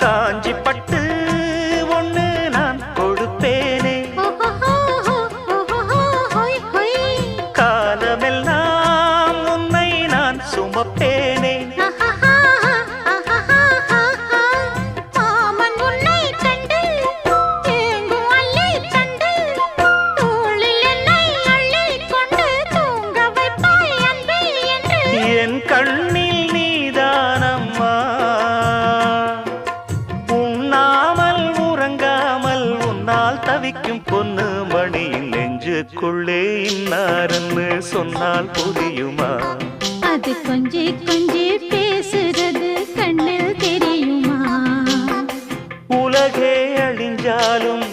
காஞ்சி பட்டு ஒண்ணு நான் கொடுப்பேனே, காலமெல்லாம் உன்னை நான் சுமப்பேனே. என் கண்ணில் நீதானம்மா, உண்ணாமல் உறங்காமல் உன்னால் தவிக்கும் பொண்ணு மணியின் நெஞ்சுக்குள்ளே இன்னாருன்னு சொன்னால் புரியுமா? அது கொஞ்சி கொஞ்சி பேசுறது கண்ணில் தெரியுமா? உலகே அழிஞ்சாலும்